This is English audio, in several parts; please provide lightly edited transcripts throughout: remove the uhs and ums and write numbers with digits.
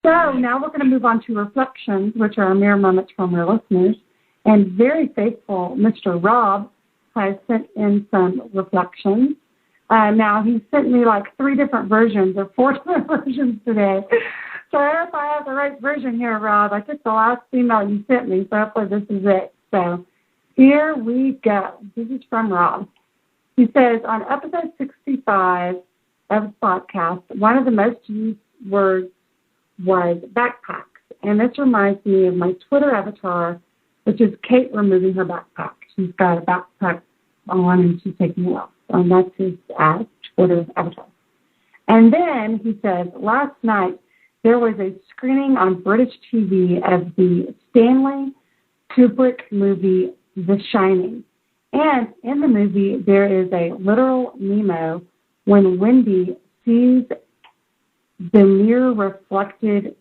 So now we're going to move on to reflections, which are mirror moments from our listeners. And very faithful Mr. Rob has sent in some reflections. Now, he sent me like 3 different versions or 4 different versions today. So I hope I have the right version here, Rob. I took the last email you sent me, so hopefully this is it. So here we go. This is from Rob. He says, on episode 65 of the podcast, one of the most used words was backpacks. And this reminds me of my Twitter avatar, which is Kate removing her backpack. She's got a backpack on and she's taking it off. And that's his Twitter avatar. And then he says, last night there was a screening on British TV of the Stanley Kubrick movie, The Shining. And in the movie, there is a literal Nemo when Wendy sees the mirror-reflected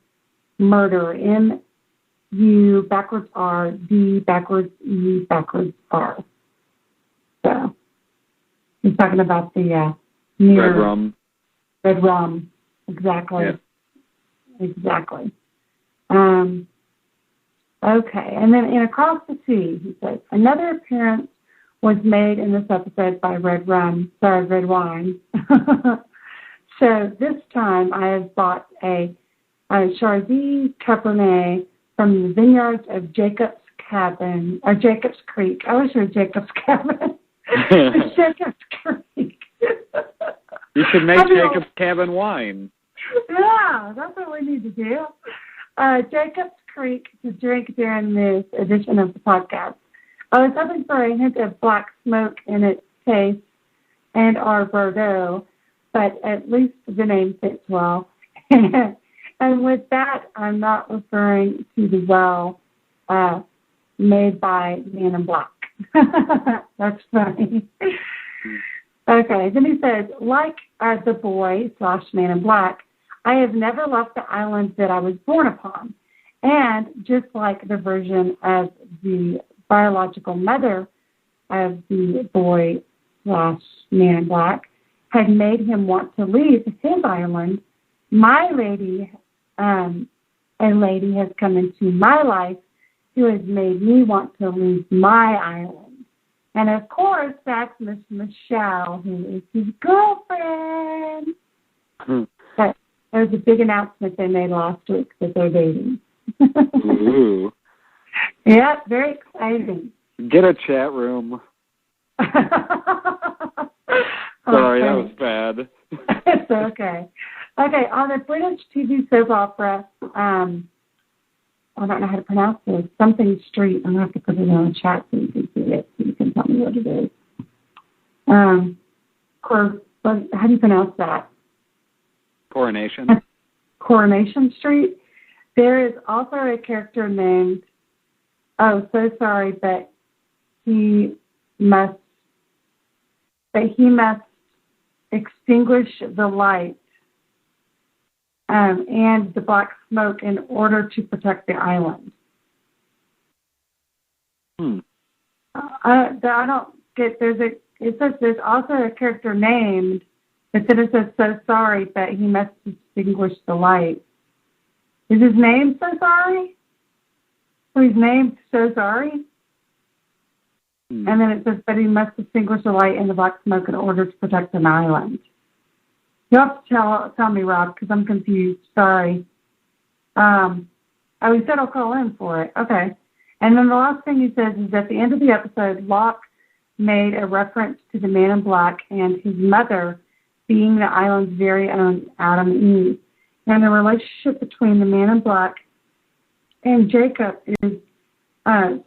murder, M-U backwards R, D backwards E backwards R. So he's talking about the mirror. Red rum. Red rum. Exactly. Yeah. Exactly. Okay. And then in Across the Sea, he says, another appearance was made in this episode by red wine. So this time I have bought a Chardonnay Cabernet from the vineyards of Jacob's Cabin, or Jacob's Creek. I wish it was Jacob's Cabin. It's Jacob's Creek. You should make Jacob's Cabin wine. Yeah, that's what we need to do. Jacob's Creek to drink during this edition of the podcast. I was hoping for a hint of black smoke in its taste and our Bordeaux, but at least the name fits well. And with that, I'm not referring to the well made by Man in Black. That's funny. Okay, then he says, like the boy / Man in Black, I have never left the island that I was born upon. And just like the version of the biological mother of the boy / Man in Black had made him want to leave his island, my lady, a lady has come into my life who has made me want to leave my island. And of course, that's Miss Michelle, who is his girlfriend. That was a big announcement they made last week that they're dating. Ooh. Yeah, very exciting. Get a chat room. Sorry, that was bad. It's okay. Okay, on the British TV soap opera, I don't know how to pronounce this, something street. I'm going to have to put it in the chat so you can see it, so you can tell me what it is. How do you pronounce that? Coronation. Coronation Street. There is also a character named, oh, so sorry, but he must extinguish the light and the black smoke in order to protect the island. I don't get, it says there's also a character named, but then it says so sorry, but he must extinguish the light. Is his name So Sorry? So he's named So Sorry? And then it says, but he must extinguish the light and the black smoke in order to protect an island. You'll have to tell me, Rob, because I'm confused. Sorry. He said I'll call in for it. Okay. And then the last thing he says is at the end of the episode, Locke made a reference to the Man in Black and his mother being the island's very own Adam and Eve. And the relationship between the Man in Black and Jacob is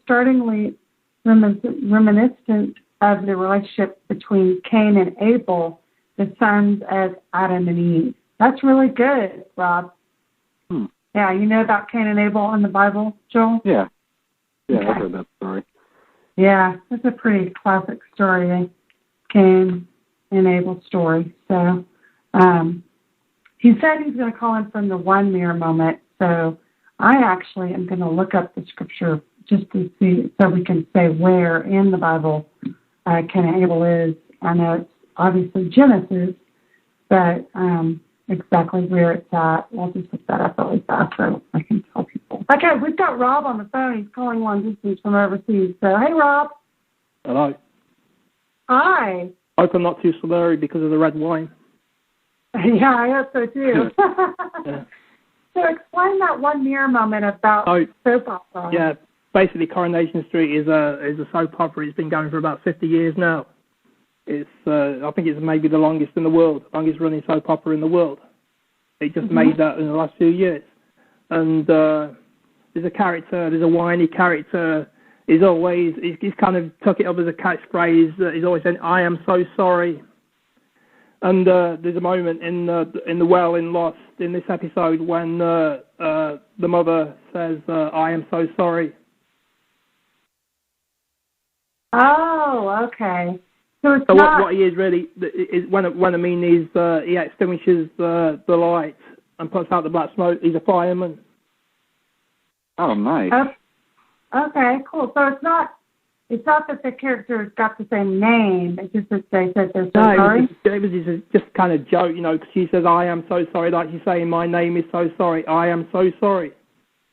startlingly reminiscent of the relationship between Cain and Abel, the sons of Adam and Eve. That's really good, Rob. Yeah, you know about Cain and Abel in the Bible, Joel? Yeah. Yeah, Okay. I've heard that story. Yeah, that's a pretty classic story, Cain and Abel's story. So he said he's going to call in from the one mirror moment. So I actually am going to look up the scripture just to see, so we can say where in the Bible Cain and Abel is. I know it's obviously Genesis, but exactly where it's at. We'll just look that up really fast so I can tell people. Okay, we've got Rob on the phone. He's calling long distance from overseas. So, hey, Rob. Hello. Hi. Hope I'm not too slurry because of the red wine. Yeah, I hope so too. Yeah. So explain that one mirror moment about soap opera. Yeah, basically Coronation Street is a soap opera. It's been going for about 50 years now. It's I think it's maybe the longest in the world, longest running soap opera in the world. It just made that in the last few years. And there's a character, there's a whiny character. He's kind of took it up as a catchphrase. He's always saying, "I am so sorry." And there's a moment in the well in Lost in this episode when the mother says, "I am so sorry." Oh, okay. So it's what he is really is when I mean is he extinguishes the light and puts out the black smoke. He's a fireman. Oh, nice. Okay, cool. So it's not that the character's got the same name. It's just that they said they're so sorry. It was just kind of joke, because she says, "I am so sorry," like she's saying, "My name is so sorry. I am so sorry."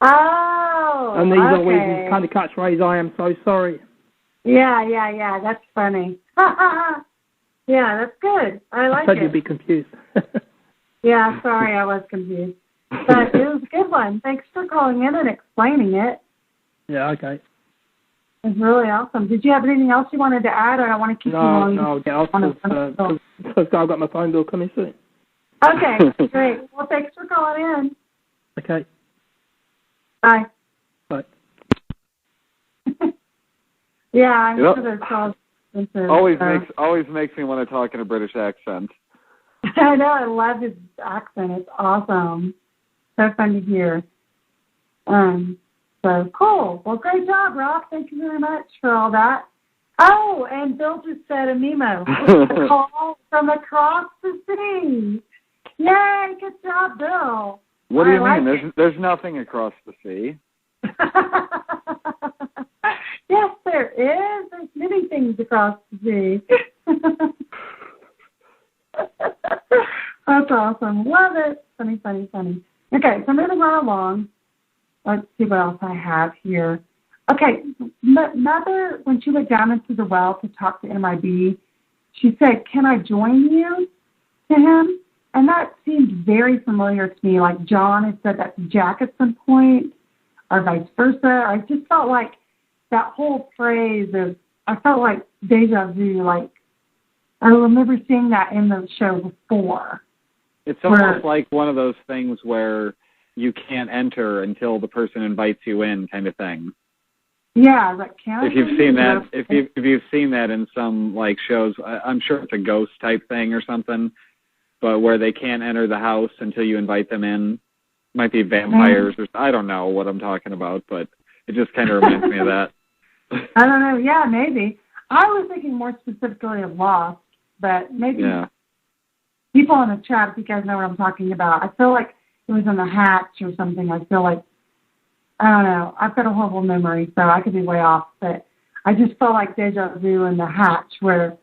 Oh, and he's always his kind of catchphrase, "I am so sorry." Yeah. That's funny. Yeah, that's good. I like it. I said you'd be confused. Yeah, sorry, I was confused. But it was a good one. Thanks for calling in and explaining it. Yeah, okay. It's really awesome. Did you have anything else you wanted to add? I don't want to keep you long. No, get off because I've got my phone bill coming soon. Okay, great. Well, thanks for calling in. Okay. Bye. Bye. Yeah, I'm sure those calls. Always makes me want to talk in a British accent. I know. I love his accent. It's awesome. So fun to hear. So cool. Well, great job, Rob. Thank you very much for all that. Oh, and Bill just said a MiMo. A call from across the sea. Yay! Good job, Bill. What do you mean? There's nothing across the sea. Yes, there is. There's many things across the sea. That's awesome. Love it. Funny. Okay, so moving right along. Let's see what else I have here. Okay, Mother, when she went down into the well to talk to MIB, she said, "Can I join you?" to him. And that seemed very familiar to me, like John had said that to Jack at some point, or vice versa. I just felt like that whole phrase I felt like deja vu, like I remember seeing that in the show before. It's almost like one of those things where you can't enter until the person invites you in, kind of thing. Yeah, like can if you've seen that, if you've seen that in some like shows, I'm sure it's a ghost type thing or something, but where they can't enter the house until you invite them in. Might be vampires or I don't know what I'm talking about, but it just kind of reminds me of that. I don't know. Yeah, maybe. I was thinking more specifically of Lost, but maybe people in the chat, if you guys know what I'm talking about. I feel like it was in the Hatch or something. I feel like, I don't know. I've got a horrible memory, so I could be way off. But I just felt like deja vu in the Hatch, where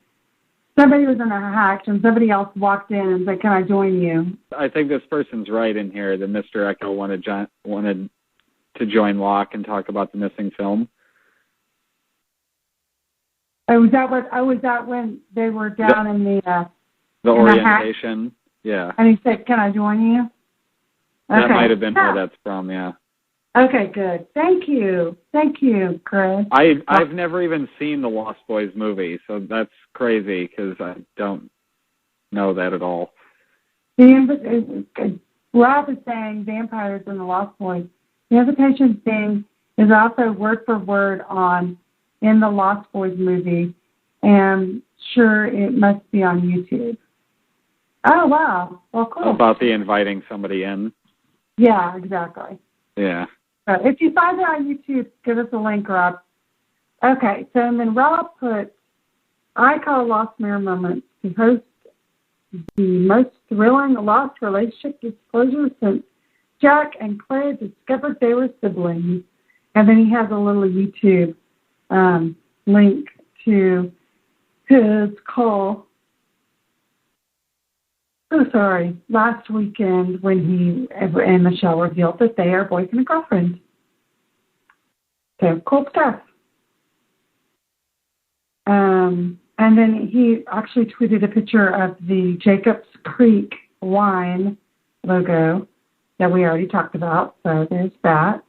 somebody was in the Hatch and somebody else walked in and said, "Can I join you?" I think this person's right in here that Mr. Echo wanted to join Locke and talk about the missing film. Was that when they were down in the orientation? Yeah. And he said, "Can I join you?" That might have been where that's from, yeah. Okay, good. Thank you, Chris. I've never even seen the Lost Boys movie, so that's crazy because I don't know that at all. Rob is saying vampires in the Lost Boys. The invitation thing is also word for word in the Lost Boys movie, and sure, it must be on YouTube. Oh, wow. Well, cool. About the inviting somebody in. Yeah, exactly. Yeah. So if you find it on YouTube, give us a link, Rob. Okay, so and then Rob put, "I call Lost Mirror Moments to host the most thrilling lost relationship disclosure since Jack and Claire discovered they were siblings." And then he has a little YouTube link to his call. Oh, sorry. Last weekend when he and Michelle revealed that they are boyfriend and girlfriend. So cool stuff. And then he actually tweeted a picture of the Jacobs Creek wine logo that we already talked about. So there's that.